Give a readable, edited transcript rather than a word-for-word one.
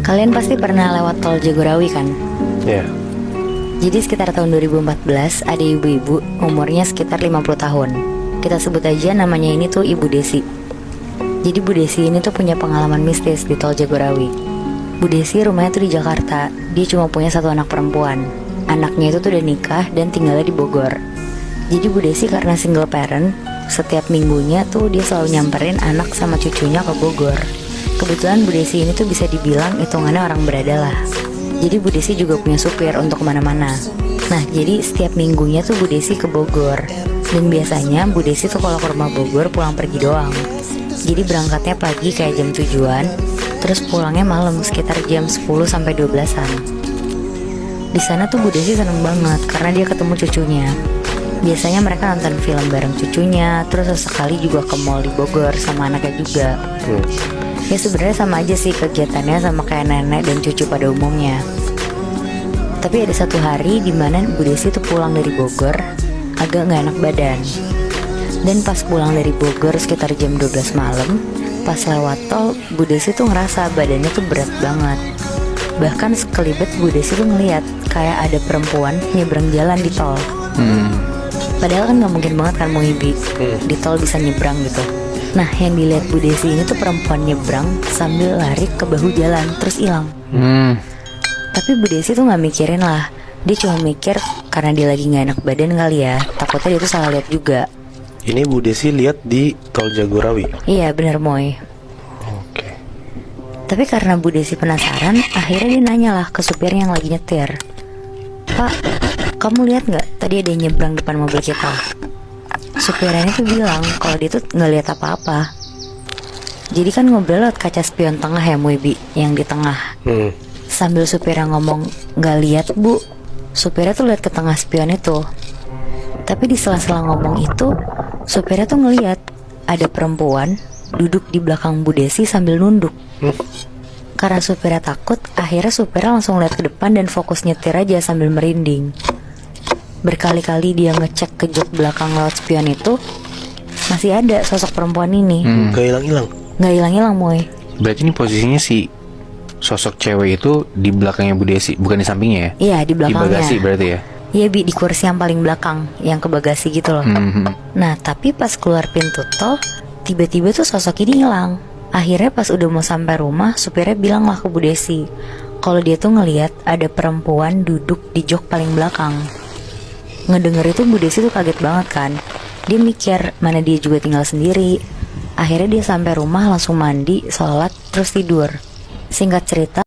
Kalian pasti pernah lewat tol Jagorawi kan? Iya. Jadi sekitar tahun 2014 ada ibu-ibu umurnya sekitar 50 tahun. Kita sebut aja namanya ini tuh Ibu Desi. Jadi Bu Desi ini tuh punya pengalaman mistis di tol Jagorawi. Bu Desi rumahnya tuh di Jakarta. Dia cuma punya satu anak perempuan. Anaknya itu tuh udah nikah dan tinggalnya di Bogor. Jadi Bu Desi karena single parent, setiap minggunya tuh dia selalu nyamperin anak sama cucunya ke Bogor. Kebetulan Bu Desi ini tuh bisa dibilang hitungannya orang berada lah. Jadi Bu Desi juga punya supir untuk kemana-mana. Nah jadi setiap minggunya tuh Bu Desi ke Bogor. Dan biasanya Bu Desi tuh kalau ke rumah Bogor pulang pergi doang. Jadi berangkatnya pagi kayak jam 7-an, terus pulangnya malam sekitar jam 10 sampai 12-an. Di sana tuh Bu Desi seneng banget karena dia ketemu cucunya. Biasanya mereka nonton film bareng cucunya, terus sesekali juga ke mall di Bogor sama anaknya juga. Ya sebenarnya sama aja sih kegiatannya sama kayak nenek dan cucu pada umumnya. Tapi ada satu hari dimana Bu Desi tuh pulang dari Bogor agak gak enak badan. Dan pas pulang dari Bogor sekitar jam 12 malam, pas lewat tol, Bu Desi tuh ngerasa badannya tuh berat banget. Bahkan sekelibet Bu Desi tuh ngeliat kayak ada perempuan nyebrang jalan di tol. Padahal kan gak mungkin banget kan Muhibi di tol bisa nyebrang gitu. Nah yang dilihat Bu Desi ini tuh perempuan nyebrang sambil lari ke bahu jalan terus hilang. Tapi Bu Desi tuh gak mikirin lah. Dia cuma mikir karena dia lagi gak enak badan kali ya. Takutnya dia tuh salah lihat juga. Ini Bu Desi lihat di tol Jagorawi. Iya bener Moy. Oke. Tapi karena Bu Desi penasaran, akhirnya dia nanya lah ke supir yang lagi nyetir. Pak, kamu lihat gak tadi ada yang nyebrang depan mobil kita? Supirnya tuh bilang kalau dia tuh nggak lihat apa-apa. Jadi kan ngobrol lewat kaca spion tengah ya Muibi, yang di tengah. Sambil supirnya ngomong nggak lihat Bu, supirnya tuh lihat ke tengah spion itu. Tapi di sela-sela ngomong itu, supirnya tuh ngelihat ada perempuan duduk di belakang Bu Desi sambil nunduk. Karena supirnya takut, akhirnya supirnya langsung lihat ke depan dan fokus nyetir aja sambil merinding. Berkali-kali dia ngecek ke jok belakang lewat spion itu, masih ada sosok perempuan ini. Gak hilang-hilang. Gak hilang-hilang Moy. Berarti ini posisinya si sosok cewek itu di belakangnya Bu Desi, bukan di sampingnya ya? Iya di Di belakangnya. bagasi berarti ya? Iya Bi, di kursi yang paling belakang, yang ke bagasi gitu loh. Nah tapi pas keluar pintu tol, tiba-tiba tuh sosok ini hilang. Akhirnya pas udah mau sampai rumah, supirnya bilang lah ke Bu Desi kalau dia tuh ngelihat ada perempuan duduk di jok paling belakang. Ngedenger itu Bu Desi tuh kaget banget kan. Dia mikir mana dia juga tinggal sendiri. Akhirnya dia sampai rumah langsung mandi, sholat, terus tidur. Singkat cerita